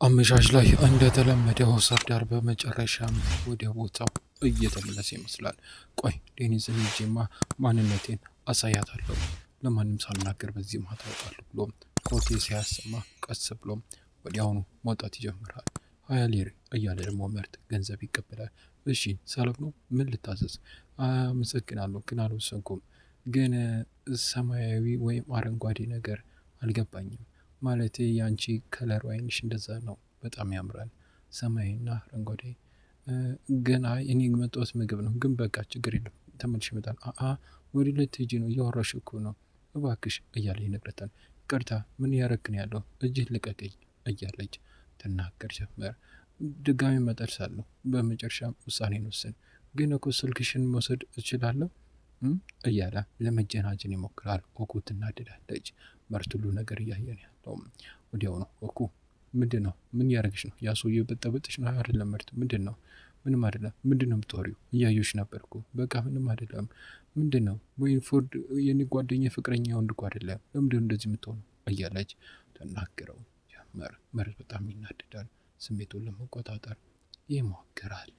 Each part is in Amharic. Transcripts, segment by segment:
አመሻሽ ላይ እንደተለመደው ሰርዳር በመጨረሻም ወደ ቦታው እየተመለሰ ይመስላል። ቆይ ዴኒዝን ሄጄማ ማንነቴን አሳያታለሁ፣ ለማንም ሳልናገር በዚህ ማታ እወጣለሁ ብሎም ኮቴ ሲያሰማ ቀስ ብሎም ወዲያውኑ መውጣት ይጀምራል። 20 ሊር እያለ ደግሞ ምርት ገንዘብ ይቀበላል። እሺ ሰላም ነው፣ ምን ልታዘዝ? አመሰግናለሁ ግን አልወሰንኩም። ግን ሰማያዊ ወይም አረንጓዴ ነገር አልገባኝም። ማለት ያንቺ ከለር አይንሽ እንደዛ ነው፣ በጣም ያምራል ሰማይና አረንጓዴ። ግን አይ እኔ የመጣሁት ምግብ ነው፣ ግን በቃ ችግር የለም ተመልሼ እመጣለሁ። ወደ ሁለት ሂጂ ነው፣ እያወራሽ እኮ ነው፣ እባክሽ እያለ ይነግረታል። ቅርታ ምን ያረክን ያለው እጅህ ልቀቀኝ እያለች ትናገር ጀመር። ድጋሚ መጠርሳለሁ፣ በመጨረሻም ውሳኔን ወስን። ግን እኮ ስልክሽን መውሰድ እችላለሁ እያለ ለመጀናጀን ይሞክራል። ኦኩ ትናደዳለች። መርት ሁሉ ነገር እያየን ያለው ወዲያው ነው። ኦኩ ምንድን ነው? ምን ያደረግሽ ነው? ያ ሰውዬ በጠበጥሽ ነው አይደለም? መርት ምንድን ነው? ምንም አይደለም። ምንድን ነው የምትወሪው? እያየሽ ነበርኩ። በቃ ምንም አይደለም። ምንድን ነው? ወይም ፎርድ የኔ ጓደኛ ፍቅረኛ ወንድ እኮ አይደለም። ለምንድን እንደዚህ የምትሆነው? እያለች ተናገረው ጀመር። መርት በጣም ይናደዳል። ስሜቱን ለመቆጣጠር ይሞክራል።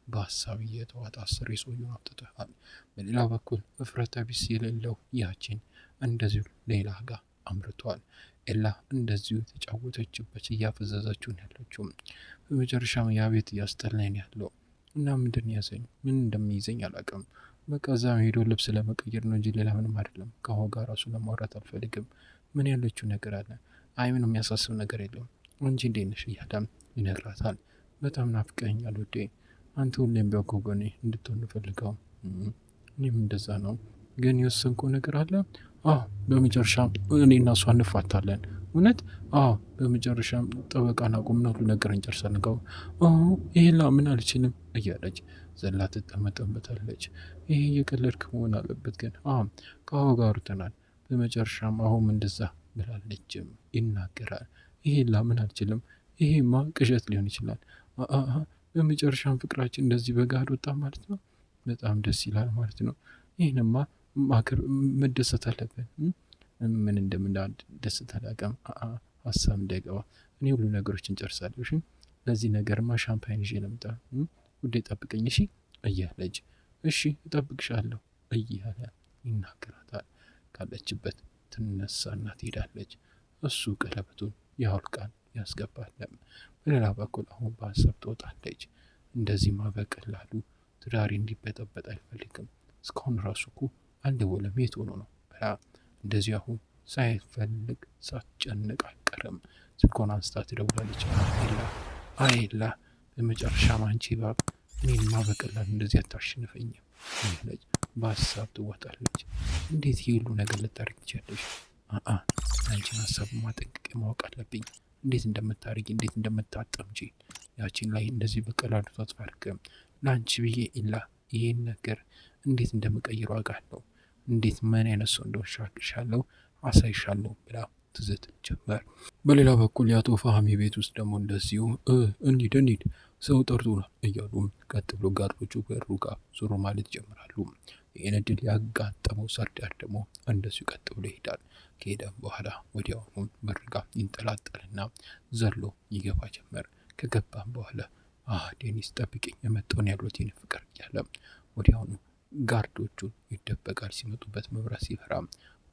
በሀሳብ እየተዋጣ አስር የሰውየውን አውጥተዋል። በሌላ በኩል እፍረተ ቢስ የሌለው ያችን እንደዚሁ ሌላ ጋር አምርቷል። ኤላ እንደዚሁ የተጫወተችበት እያፈዘዘችውን ያለችው። በመጨረሻም ያ ቤት እያስጠላኝ ያለው እና ምንድን ያዘኝ ምን እንደሚይዘኝ አላውቅም። በቃ እዛ ሄዶ ልብስ ለመቀየር ነው እንጂ ሌላ ምንም አይደለም። ከአሁን ጋር ራሱ ለማውራት አልፈልግም። ምን ያለችው ነገር አለ? አይ ምንም የሚያሳስብ ነገር የለም እንጂ እንዴት ነሽ እያለም ይነግራታል። በጣም ናፍቀኸኛል ውዴ፣ አንተ ሁሌም ቢያውቁ ጎኔ እንድትሆን ፈልገው። እኔም እንደዛ ነው። ግን የወሰንኩ ነገር አለ። በመጨረሻም እኔና እሷ እንፋታለን። እውነት? በመጨረሻም ጠበቃና ቁምና ሁሉ ነገር እንጨርሳለን። ይሄላ ምን አልችልም እያለች ዘላ ትጠመጠበታለች። ይሄ የቀለድክ መሆን አለበት። ግን ከአሁ ጋር ተናል። በመጨረሻም አሁም እንደዛ ብላለችም ይናገራል። ይሄላ ምን አልችልም፣ ይሄማ ቅዠት ሊሆን ይችላል። በመጨረሻም ፍቅራችን እንደዚህ በጋር ወጣ ማለት ነው። በጣም ደስ ይላል ማለት ነው። ይህንማ ማክር መደሰት አለብን። ምን እንደምናደሰት አላውቅም። ሀሳብ እንዳይገባ እኔ ሁሉ ነገሮችን ጨርሳለሁ። እሺ ለዚህ ነገርማ ሻምፓይን ይዤ ልምጣ። ውዴ ጠብቀኝ እሺ እያለች እሺ እጠብቅሻለሁ እያለ ይናገራታል። ካለችበት ትነሳና ትሄዳለች። እሱ ቀለበቱን ያወልቃል፣ ያስገባለም። በሌላ በኩል አሁን በሀሳብ ትወጣለች። እንደዚህማ በቀላሉ ትዳሬ እንዲበጠበጥ አልፈልግም። እስካሁን ራሱ እኮ አልደወለም፣ የት ሆኖ ነው ብላ እንደዚህ አሁን ሳይፈልግ ሳትጨንቅ አልቀርም። ስልኮን አንስታ ትደውላለች። አይላ በመጨረሻ አንቺ እባብ እኔንማ በቀላሉ እንደዚህ አታሸንፈኝም እያለች በሀሳብ ትወጣለች። እንዴት ይሄ ሁሉ ነገር ልታደርግ ትችላለች? አንቺን ሀሳብ ማጠንቀቅ ማወቅ አለብኝ። እንዴት እንደምታደርጊ እንዴት እንደምታጠምጂ ያቺን ላይ እንደዚህ በቀላሉ ታትፋርክም ለአንቺ ብዬ ኢላ ይሄን ነገር እንዴት እንደምቀይረው አውቃለሁ። እንዴት ምን አይነት ሰው እንደሆንሻለሁ አሳይሻለሁ ብላ ትዝት ጀመር። በሌላ በኩል የአቶ ፋህሚ ቤት ውስጥ ደግሞ እንደዚሁ እንሂድ ሰው ጠርቶናል እያሉም ቀጥ ብሎ ጋርዶቹ በሩ ጋር ዞሮ ማለት ይጀምራሉ። ይህን እድል ያጋጠመው ሰርዳር ደግሞ እንደዚሁ ቀጥ ብሎ ይሄዳል። ከሄደም በኋላ ወዲያውኑ በርጋ ይንጠላጠልና ዘሎ ይገባ ጀመር። ከገባም በኋላ ዴኒስ ጠብቂኝ የመጣውን ያሉት ይህን ፍቅር እያለ ወዲያውኑ ጋርዶቹን ይደበቃል። ሲመጡበት መብራት ሲፈራ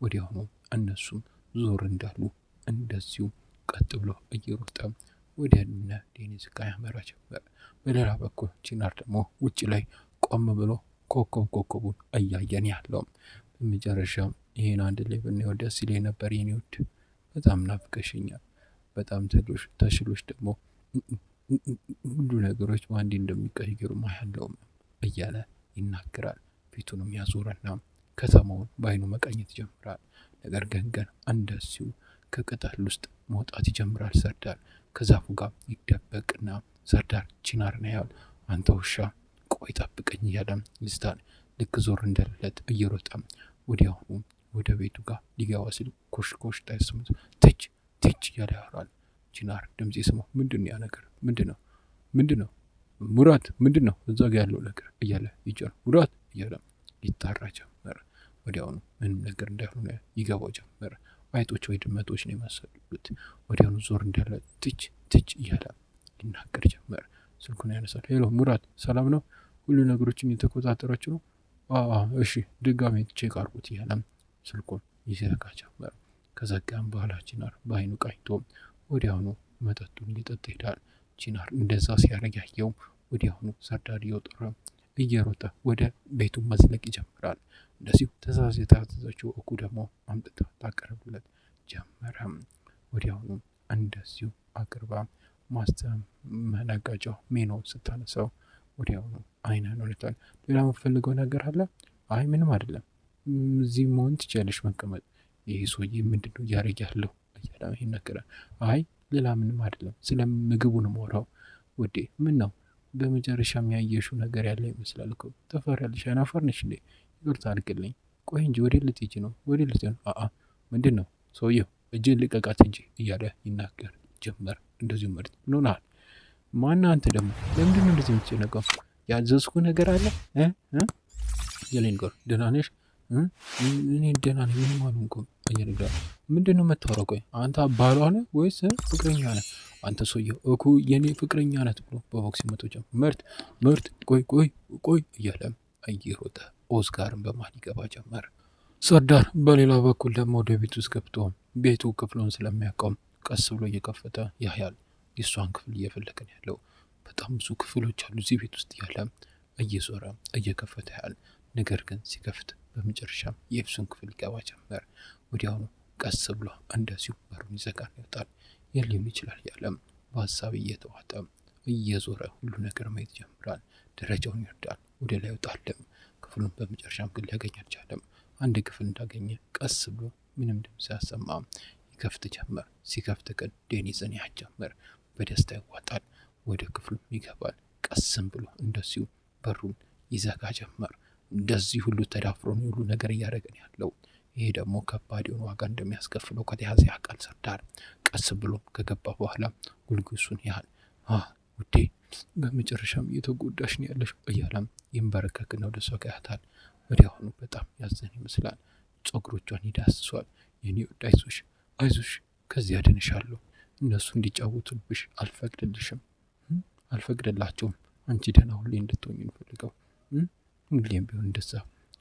ወዲያውኑ እነሱም ዞር እንዳሉ እንደዚሁ ቀጥ ብሎ እየሮጠ ወደ እነ ዴኒስ ጋር ያመራ ጀመር። በሌላ በኩል ቺናር ደግሞ ውጭ ላይ ቆም ብሎ ኮከቡን እያየን ያለው። በመጨረሻም ይሄን አንድ ላይ ብናየው ደስ ይለኝ ነበር የኔ ውድ፣ በጣም ናፍቀሽኛል። በጣም ተሽሎች ደግሞ ሁሉ ነገሮች በአንዴ እንደሚቀየሩ ማያለውም እያለ ይናገራል። ፊቱንም ያዞረና ከተማውን በአይኑ መቃኘት ይጀምራል። ነገር ግን እንደዚሁ ከቅጠል ውስጥ መውጣት ይጀምራል። ሰርዳር ከዛፉ ጋር ይደበቅና ሰርዳር ቺናርን ያያል። አንተ ውሻ ቆይ ጠብቀኝ እያለም ይስታል። ልክ ዞር እንደለት እየሮጠ ወዲያውኑ ወደ ቤቱ ጋር ሊገባ ሲል ኮሽኮሽ ታይስሙት ትች እያለ ያወራል። ቺናር ድምጽ ስሞ ምንድን ያ ነገር ምንድን ነው ሙራት ምንድን ነው እዛ ጋ ያለው ነገር እያለ ይጮህ ሙራት እያለ ይጣራ ጀመር። ወዲያውኑ ምንም ነገር እንዳይሆነ ይገባው ጀመር። አይጦች ወይ ድመቶች ነው የመሰሉት። ወዲያውኑ ዞር እንዳለ ትች ትች እያለ ይናገር ጀመር። ስልኩን ያነሳል። ሄሎ ሙራት፣ ሰላም ነው? ሁሉ ነገሮችን የተቆጣጠራችሁ ነው? እሺ ድጋሜ ቼክ አርጉት እያለም ስልኩን ይዘጋ ጀመር። ከዘጋም በኋላ ቺናር በአይኑ ቃኝቶ ወዲያውኑ መጠጡን እየጠጣ ይሄዳል። ቺናር እንደዛ ሲያደርግ ያየው ወዲያውኑ ሰርዳር እየወጠረ እየሮጠ ወደ ቤቱ መዝለቅ ይጀምራል። እንደዚሁ ትእዛዝ የታዘዘችው እኩ ደግሞ አምጥታ ታቀርብለት ጀመረ። ወዲያውኑ እንደዚሁ አቅርባ ማስተመነጋጃው ሜኖ ስታነሳው ወዲያውኑ አይነን ሆነታል። ሌላ የምፈልገው ነገር አለ? አይ ምንም አይደለም፣ እዚህ መሆን ትችያለሽ መቀመጥ። ይህ ሰውዬ ምንድነው እያደረገ ያለው እያለ ይነገራል። አይ ሌላ ምንም አይደለም፣ ስለ ምግቡ ነው የማወራው። ውዴ ምን ነው በመጨረሻ የሚያየሽው ነገር ያለ ይመስላል እኮ። ተፈሪያለሽ? አይናፋር ነሽ እንዴ? ይቅርታ አድርግልኝ። ቆይ እንጂ ወደ ልትሄጂ ነው? ወደ ልትሄጂ ነው? ምንድን ነው ሰውየው? እጅን ልቀቃት እንጂ እያለ ይናገር ጀመር። እንደዚሁ ምርት ምን ሆነሃል? ማና አንተ ደግሞ ለምንድን ነው እንደዚህ የምትጨነቀው? ያዘዝኩ ነገር አለ የሌንጎር ደህና ነሽ? እኔ ደህና ነኝ፣ ምንም አልሆንኩም እየነገረ ምንድን ነው የምታወራው? ቆይ አንተ ባሏ ነህ ወይስ ፍቅረኛ ነህ? አንተ ሰውየው እኮ የኔ ፍቅረኛ ነት ብሎ በቦክስ መቶች ምርት ቆይ እያለ እየሮጠ ኦስካርን በማን ይገባ ጀመር። ሰርዳር በሌላ በኩል ደግሞ ወደ ቤት ውስጥ ገብቶ ቤቱ ክፍሉን ስለሚያውቀው ቀስ ብሎ እየከፈተ ያያል። የእሷን ክፍል እየፈለገን ያለው በጣም ብዙ ክፍሎች አሉ እዚህ ቤት ውስጥ ያለ እየዞረ እየከፈተ ያህል። ነገር ግን ሲከፍት በመጨረሻም የኤፍሱን ክፍል ይገባ ጀመር። ወዲያውኑ ቀስ ብሎ እንደዚሁ በሩን ይዘጋና ይወጣል። ሊሆን ይችላል ያለም በሀሳብ እየተዋጠ እየዞረ ሁሉ ነገር ማየት ጀምራል። ደረጃውን ይወርዳል፣ ወደ ላይ ይወጣልም። ክፍሉን በመጨረሻም ግን ሊያገኝ አልቻለም። አንድ ክፍል እንዳገኘ ቀስ ብሎ ምንም ድምፅ ሳያሰማ ይከፍት ጀመር። ሲከፍት ግን ዴኒዝን ያህል ጀመር። በደስታ ይዋጣል፣ ወደ ክፍሉም ይገባል። ቀስም ብሎ እንደዚሁ በሩን ይዘጋ ጀመር። እንደዚህ ሁሉ ተዳፍሮ ሁሉ ነገር እያደረገን ያለው ይሄ ደግሞ ከባድ የሆነ ዋጋ እንደሚያስከፍለው ከተያዘ ያውቃል ሰርዳር። ቀስ ብሎ ከገባ በኋላ ጉልጉሱን ያህል ውዴ በመጨረሻም እየተጎዳሽ ነው ያለሽ እያለም ይንበረከክና ወደ እሷ ያያታል። ወዲያውኑ በጣም ያዘን ይመስላል። ጸጉሮቿን ይዳስሷል። የኔ ወድ አይዞሽ ከዚህ ያድንሻለሁ። እነሱ እንዲጫወቱብሽ አልፈቅድላቸውም። አንቺ ደህና ሁሌ እንድትሆኝ እንፈልገው። ሁሌም ቢሆን እንደዛ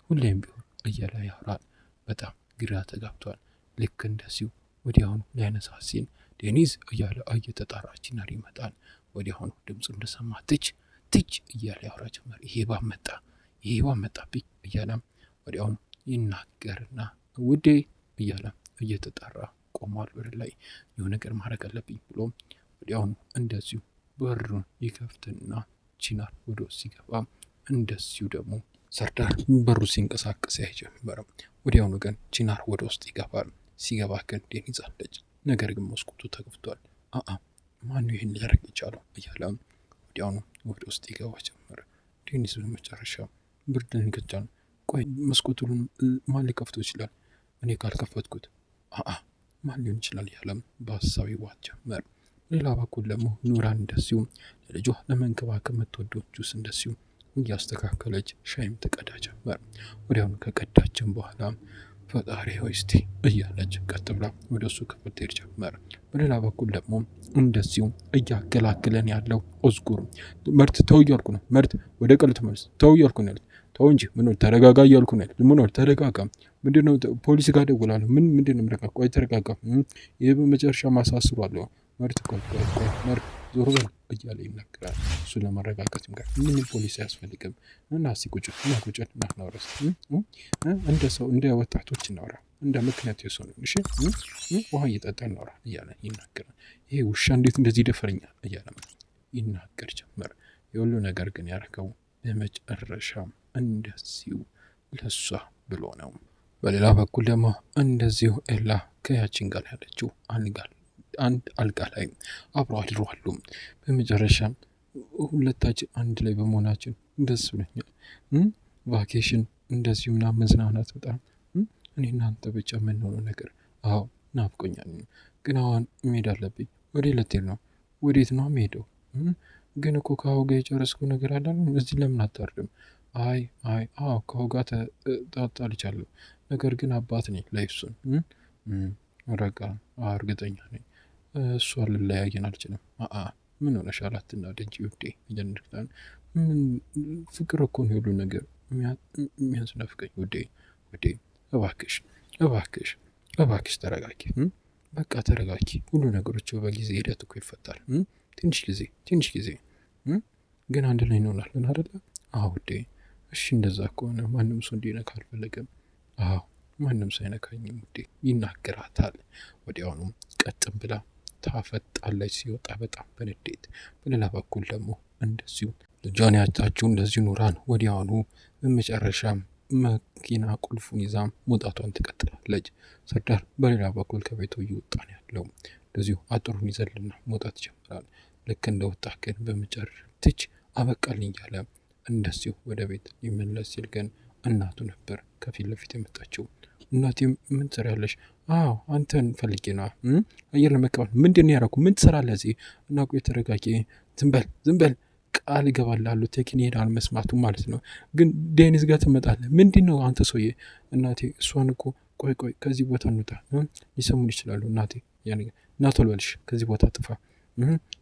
ሁሌም ቢሆን እያለ ያወራል። በጣም ግራ ተጋብቷል። ልክ እንደዚሁ ወዲያውኑ ሊያነሳ ሲል ዴኒዝ እያለ እየተጣራች ናር ይመጣል። ወዲያውኑ ድምፁ እንደሰማ ትች እያለ ያወራ ጀመር። ይሄ ባመጣብኝ እያለም ወዲያውኑ ይናገርና ውዴ እያለ እየተጣራ ቆሟል። በር ላይ የሆነ ነገር ማድረግ አለብኝ ብሎ ወዲያውኑ እንደዚሁ በሩን ይከፍትና ቺናር ወደ ውስጥ ሲገባ እንደዚሁ ደግሞ ሰርዳር በሩ ሲንቀሳቀስ አይጀምርም። ወዲያውኑ ግን ቺናር ወደ ውስጥ ይገባል። ሲገባ ግን ዴኒዝ አለች። ነገር ግን መስኮቱ ተከፍቷል። ማነው ይህን ሊያደርግ የቻለው እያለ ወዲያውኑ ወደ ውስጥ ይገባ ጀመረ። ዴኒዝ በመጨረሻ ብርድን ይገጫል። ቆይ መስኮቱን ማን ሊከፍተው ይችላል? እኔ ካልከፈትኩት ማን ሊሆን ይችላል እያለም በሀሳብ ይዋጥ ጀመር። ሌላ በኩል ደግሞ ኑራን እንደዚሁ ለልጇ ለመንከባከብ የምትወደው ጁስ እንደዚሁ እያስተካከለች ሻይም ትቀዳ ጀመር። ወዲያውኑ ከቀዳችን በኋላ ፈጣሪ ሆይ እስቲ እያለች ቀጥ ብላ ወደ እሱ ክፍል ትሄድ ጀመር። በሌላ በኩል ደግሞ እንደዚሁ እያገላግለን ያለው ኦዝጉር መርት ተው እያልኩ ነው፣ መርት ወደ ቀልት መልስ ተው እያልኩ ነው፣ ተው እንጂ ምን ተረጋጋ እያልኩ ነው፣ ምን ተረጋጋ፣ ምንድነው ፖሊስ ጋር ደውላለሁ፣ ምንድነው ምረቃ፣ ቆይ ተረጋጋ፣ ይሄ በመጨረሻ ማሳስሯለሁ፣ መርት ቆይ መርት ዞሮ በል እያለ ይናገራል። እሱ ለማረጋጋትም ጋር ምንም ፖሊስ አያስፈልግም እና ሲቁጭ እናውራስ እንደ ሰው እንደ ወጣቶች እናውራ፣ እንደ ምክንያት የሰው ነው። እሺ ውሃ እየጠጣ እናውራ እያለ ይናገራል። ይሄ ውሻ እንዴት እንደዚህ ደፈረኛል እያለ ይናገር ጀመር። የሁሉ ነገር ግን ያደረገው በመጨረሻም እንደዚሁ ለሷ ብሎ ነው። በሌላ በኩል ደግሞ እንደዚሁ ኤላ ከያችን ጋር ያለችው አንድ አልጋ ላይ አብሮ አድሯሉ። በመጨረሻም ሁለታችን አንድ ላይ በመሆናችን ደስ ብሎኛል። ቫኬሽን እንደዚሁ ምናምን መዝናናት በጣም እኔ እናንተ ብቻ የምንሆነው ነገር ናፍቆኛል። ግን አሁን መሄድ አለብኝ። ወዴት ልትሄድ ነው? ወዴት ነው የምሄደው? ግን እኮ ከአሁ ጋር የጨረስኩ ነገር አለ። እዚህ ለምን አታርድም? ከአሁ ጋር ተጣልቻለሁ። ነገር ግን አባት ነኝ ላይፍሱን ረጋ እርግጠኛ ነኝ እሷ ልለያየን አልችልም። ምን ሆነሻል? አትናደጂ ውዴ። እያንድርታን ፍቅር እኮ ነው ሁሉ ነገር የሚያስናፍቀኝ ውዴ። ውዴ እባክሽ እባክሽ እባክሽ ተረጋጊ። በቃ ተረጋጊ። ሁሉ ነገሮች በጊዜ ሂደት እኮ ይፈታል። ትንሽ ጊዜ ግን አንድ ላይ እንሆናለን አይደለ? ውዴ። እሺ እንደዛ ከሆነ ማንም ሰው እንዲነካ አልፈለገም። ማንም ሰው አይነካኝም ውዴ። ይናገራታል። ወዲያውኑም ቀጥም ብላ ታፈጣለች ሲወጣ በጣም በንዴት። በሌላ በኩል ደግሞ እንደዚሁ ልጇን ያጣችው እንደዚሁ ኑራን ወዲያውኑ በመጨረሻም መኪና ቁልፉን ይዛ መውጣቷን ትቀጥላለች። ሰርዳር በሌላ በኩል ከቤቱ እየወጣ ነው ያለው። እንደዚሁ አጥሩን ይዘልና መውጣት ይጀምራል። ልክ እንደወጣ ግን በመጨረሻ ትች አበቃልኝ እያለ እንደዚሁ ወደ ቤት ሊመለስ ሲል ግን እናቱ ነበር ከፊት ለፊት የመጣችው። እናቴ ምን ትሰሪያለሽ? አንተን ፈልጌ ነዋ። አየር ለመቀበል ምንድን ነው ያደረኩ? ምን ትሰራለህ እዚህ? እና ቆይ ተረጋጊ። ዝም በል ቃል እገባልሃለሁ ቴክን ሄዳል መስማቱ ማለት ነው። ግን ዴኒስ ጋር ትመጣለህ። ምንድን ነው አንተ ሰውዬ? እናቴ እሷን እኮ ቆይ ከዚህ ቦታ እንውጣ። ሊሰሙን ይችላሉ እናቴ። ና ቶሎ በልሽ ከዚህ ቦታ ጥፋ።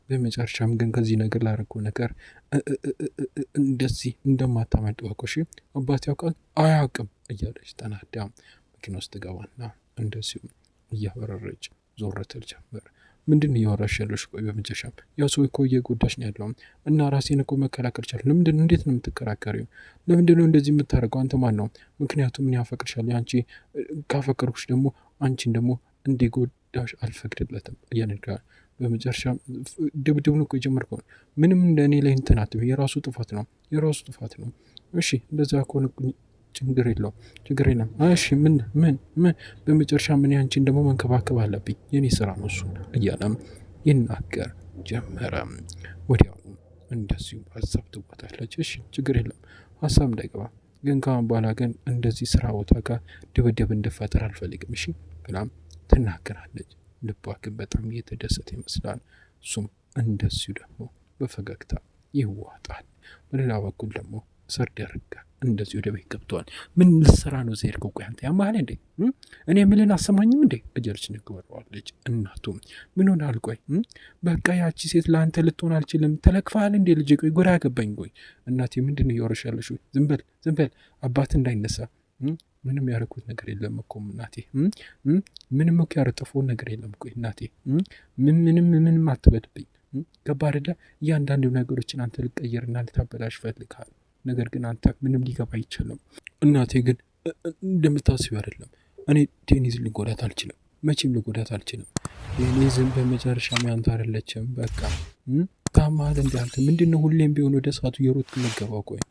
በመጨረሻም ግን ከዚህ ነገር ላደረገው ነገር እንደዚህ እንደማታመልጥ ወቆሽ። አባት ያውቃል አያውቅም እያለች ተናዳ መኪና ውስጥ ገባና እንደዚሁ እያበረረች ዞር ትል ጀመር። ምንድን እያወራሽ ያለሽ? ቆይ በመጨረሻም ያው ሰው እኮ እየጎዳሽ ነው ያለው እና ራሴን እኮ መከላከል ቻል። እንዴት ነው የምትከራከሪው? ለምንድን ነው እንደዚህ የምታደርገው? አንተ ማን ነው? ምክንያቱም ምን ያፈቅርሻል። አንቺ ካፈቀርኩሽ ደግሞ አንቺን ደግሞ እንዲጎዳሽ አልፈቅድለትም እያነጋል። በመጨረሻ ድብድብን እኮ የጀመርከው ምንም እንደ እኔ ላይ እንትናት የራሱ ጥፋት ነው። እሺ እንደዛ ከሆነ ችግር የለም። እሺ ምን በመጨረሻ ምን ያንቺን ደግሞ መንከባከብ አለብኝ የኔ ስራ ነው እሱ እያለም ይናገር ጀመረ። ወዲያው እንደዚሁ ሀሳብ ትወጣለች። እሺ ችግር የለም ሀሳብ እንዳይገባ ግን ካሁን በኋላ ግን እንደዚህ ስራ ቦታ ጋር ድብድብ እንድፈጠር አልፈልግም እሺ ብላም ትናገራለች። ልቧ ግን በጣም እየተደሰተ ይመስላል። እሱም እንደዚሁ ደግሞ በፈገግታ ይዋጣል። በሌላ በኩል ደግሞ ሰርዳር ጋር እንደዚህ ወደ ቤት ገብተዋል። ምን ልትሰራ ነው እዚህ ሄድከው? ቆይ አንተ ያማል እንዴ? እኔ የምልህን አሰማኝም እንዴ? እጀርች ንግበረዋለች እናቱ። ምን ሆናል? ቆይ በቃ ያቺ ሴት ለአንተ ልትሆን አልችልም ተለክፈሃል እንዴ ልጅ? ቆይ ጎራ ያገባኝ። ቆይ እናቴ ምንድን እያወረሻለሽ? ዝም በል አባት እንዳይነሳ። ምንም ያደረኩት ነገር የለም እኮ እናቴ። ምንም እኮ ያረጠፈውን ነገር የለም። ቆይ እናቴ ምንም አትበድብኝ። ገባ አይደለ? እያንዳንዱ ነገሮችን አንተ ልቀየርና ልታበላሽ ፈልግሃል። ነገር ግን አንተ ምንም ሊገባ አይችልም። እናቴ ግን እንደምታስቢ አይደለም። እኔ ዴኒዝ ልጎዳት አልችልም፣ መቼም ልጎዳት አልችልም። ዴኒዝም በመጨረሻ ያንተ አይደለችም። በቃ ታማል እንደ አንተ ምንድነው ሁሌም ቢሆን ወደ ሰዓቱ የሮት ልገባው? ቆይ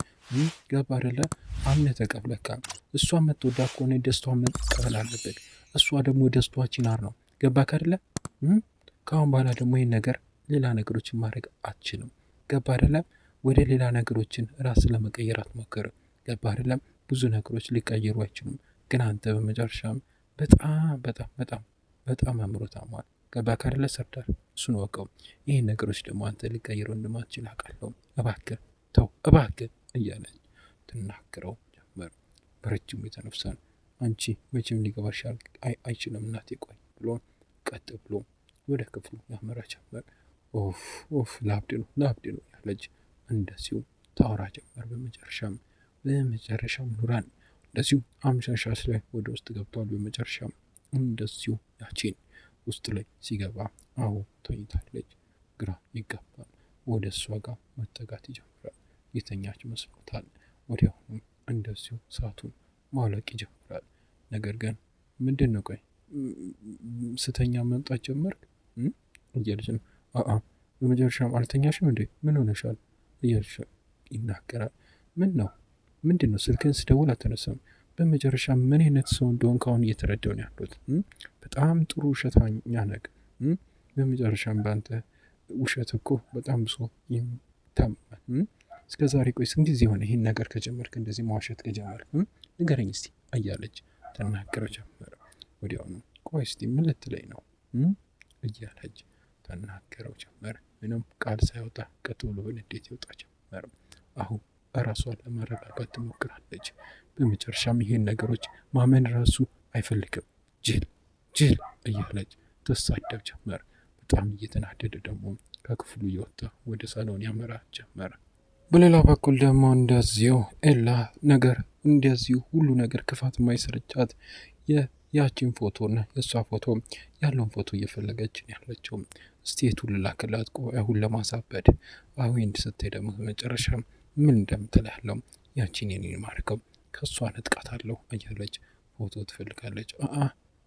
ገባ አይደለ? አምነህ ተቀብለካ። እሷ መትወዳ ከሆነ ደስቷን መቀበል አለበት። እሷ ደግሞ ደስቷ ቺናር ነው። ገባ አይደለ? ከአሁን በኋላ ደግሞ ይህን ነገር ሌላ ነገሮችን ማድረግ አትችልም። ገባ አይደለም? ወደ ሌላ ነገሮችን ራስ ለመቀየር አትሞክር። ገባ አይደለም? ብዙ ነገሮች ሊቀየሩ አይችሉም። ግን አንተ በመጨረሻም በጣም አእምሮ ታሟል። ገባ አይደለ? ሰርዳር እሱን ወቀው። ይህን ነገሮች ደግሞ አንተ ሊቀየሩ እንደማትችል አውቃለሁ። እባክህ ተው እባክህ እያለች ትናገረው ጀመር። በረጅሙ የተነፍሳል። አንቺ መቼም ሊገባሽ አይችልም እናቴ። ቆይ ብሎ ቀጥ ብሎ ወደ ክፍሉ ያመራ ጀመር። ኦፍ ላብድ ነው ያለች እንደዚሁ ታወራ ጀመር። በመጨረሻም ኑራን እንደዚሁ አምሻሻስ ላይ ወደ ውስጥ ገብቷል። በመጨረሻም እንደዚሁ ያቺን ውስጥ ላይ ሲገባ ተኝታለች። ግራ ይገባል። ወደ እሷ ጋር መጠጋት ይጀምራል። የተኛች መስሎታል። ወዲያውኑ እንደዚሁ ሰዓቱን ማለቅ ይጀምራል። ነገር ግን ምንድን ነው? ቆይ ስተኛ መምጣት ጀመርክ እያለች ነው። በመጨረሻም አልተኛሽም እንዴ? ምን ሆነሻል? እያልሽ ይናገራል። ምንድን ነው? ስልክን ስደውል አተነሳም። በመጨረሻ ምን አይነት ሰው እንደሆን ካሁን እየተረዳው ነው ያሉት። በጣም ጥሩ ውሸተኛ ነግ። በመጨረሻም በአንተ ውሸት እኮ በጣም ብሶ ይታመማል። እስከ ዛሬ ቆይ ስንት ጊዜ ሆነ ይህን ነገር ከጀመርክ? እንደዚህ ማዋሸት ከጀመርክ ንገረኝ እስቲ እያለች ተናገረው ጀመረ። ወዲያውኑ ቆይ እስቲ ምን ልትለኝ ነው እያለች ተናገረው ጀመረ። ምንም ቃል ሳይወጣ ቀጥ ብሎ በንዴት ይወጣ ጀመረ። አሁን እራሷን ለማረጋጋት ትሞክራለች። በመጨረሻም ይሄን ነገሮች ማመን ራሱ አይፈልግም። ጅል እያለች ትሳደብ ጀመር። በጣም እየተናደደ ደግሞ ከክፍሉ እየወጣ ወደ ሳሎን ያመራ ጀመረ። በሌላ በኩል ደግሞ እንደዚሁ ኤላ ነገር እንደዚሁ ሁሉ ነገር ክፋት የማይሰረቻት ያቺን ፎቶና የእሷ ፎቶ ያለውን ፎቶ እየፈለገች ያለችው እስቲ የቱን ልላክላት አሁን ለማሳበድ አሁን ስትሄድ ደግሞ መጨረሻ ምን እንደምትል ያለው ያቺን የኔን ማርከው ከእሷ ነጥቃት አለው እያለች ፎቶ ትፈልጋለች።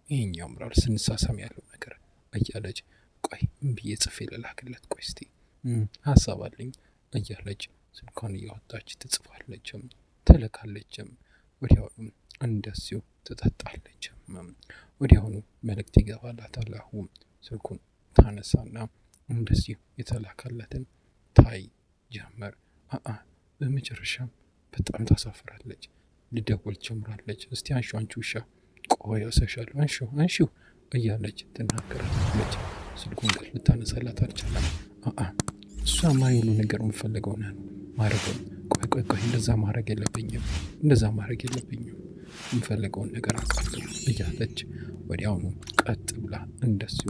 ይሄኛው ምራል ስንሳሳም ያለው ነገር እያለች ቆይ ብዬ ጽፌ ልላክለት ቆይ እስቲ ሀሳብ አለኝ እያለች ስልኳን እያወጣች ትጽፋለችም ትልካለችም። ወዲያውኑ እንደዚሁ ትጠጣለችም። ወዲያውኑ መልእክት ይገባላታል። አሁን ስልኩን ታነሳና እንደዚሁ የተላካለትን ታይ ጀመር። በመጨረሻም በጣም ታሳፍራለች። ልደውል ጀምራለች። እስቲ አንሺው አንቺ ውሻ ቆይ አሳሻለሁ አንሺው እያለች ትናገራለች። ስልኩን ግን ልታነሳላት አልቻለም። እሷማ የሉ ነገር የምፈልገው ነው ማረገው። ቆይ እንደዛ ማድረግ የለብኝም የምፈልገውን ነገር አውቃለሁ እያለች ወዲያውኑ ቀጥ ብላ እንደዚሁ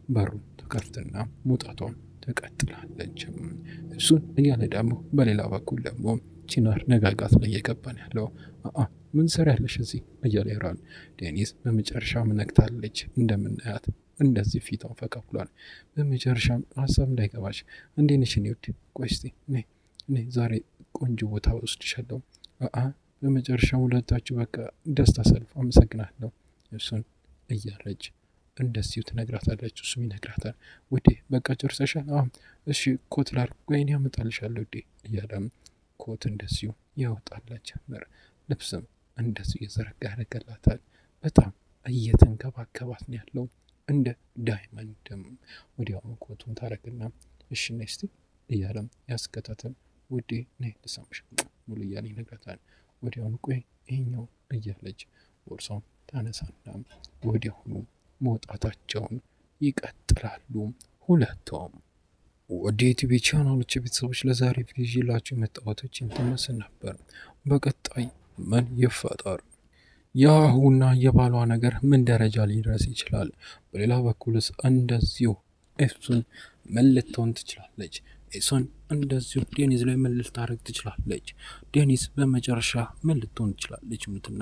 በሩን ተከፍትና መውጣቷን ትቀጥላለች። እሱን እያለ ደግሞ በሌላ በኩል ደግሞ ቺናር ነጋጋት ላይ የገባን ያለው ምን ሰራ ያለሽ እዚህ እያለ ይራል። ዴኒስ በመጨረሻም ነቅታለች። እንደምናያት እንደዚህ ፊቷን ፈካ ብሏል። በመጨረሻም ሀሳብ እንዳይገባሽ እንዴት ነሽ እኔ ውድ ቆይ እስቲ ነይ ዛሬ ቆንጆ ቦታ ወስድሻለሁ። በመጨረሻም ሁለታችሁ በቃ ደስታ ሰልፍ አመሰግናለሁ እሱን እያለች እንደዚሁ ትነግራታለች። እሱም ይነግራታል። ውዴ በቃ ጨርሰሻል? እሺ ኮት ላድርግ ወይኔ ያመጣልሻለሁ ውዴ እያለም ኮት እንደዚሁ ያወጣላት ጀመር። ልብስም እንደዚሁ እየዘረጋ ያደርገላታል። በጣም እየተንከባከባት ነው ያለው እንደ ዳይመንድም። ወዲያውኑ ኮቱን ታረግና እሺ ነይ እስቲ እያለም ያስከታተል። ውዴ ነይ ልሳምሽ ሙሉ እያለ ይነግራታል። ወዲያውኑ ቆይ ይሄኛው እያለች ቦርሳውን ታነሳና ወዲያውኑ መውጣታቸውን ይቀጥላሉ ሁለቱም። ወደ ዩቲዩብ ቻናሎች ቤተሰቦች ለዛሬ ቪዲዮ ይዤላችሁ የመጣሁት ትመስል ነበር። በቀጣይ ምን ይፈጠር? የአሁና የባሏ ነገር ምን ደረጃ ሊደርስ ይችላል? በሌላ በኩልስ እንደዚሁ ኤፍሱን ምን ልትሆን ትችላለች? ኤፍሱን እንደዚሁ ዴኒዝ ላይ ምን ልታረግ ትችላለች? ዴኒዝ በመጨረሻ ምን ልትሆን ትችላለች? ምትና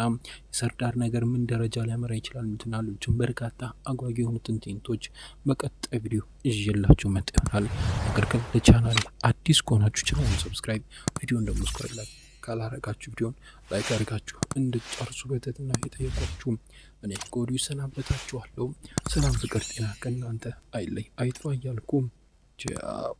የሰርዳር ነገር ምን ደረጃ ሊያመራ ይችላል? ምትና ሌሎችም በርካታ አጓጊ የሆኑትን ትዕይንቶች በቀጣይ ቪዲዮ ይዤላችሁ መጥተናል። ነገር ግን ለቻናል አዲስ ከሆናችሁ ቻናሉን ሰብስክራይብ፣ ቪዲዮን ደግሞ ስኮላይክ ካላረጋችሁ ቪዲዮን ላይክ አድርጋችሁ እንድትጨርሱ በትህትና የጠየኳችሁ እኔ ከወዲሁ ሰናበታችኋለሁ። ሰላም፣ ፍቅር፣ ጤና ከእናንተ አይለይ አይጥፋ እያልኩ ቻው።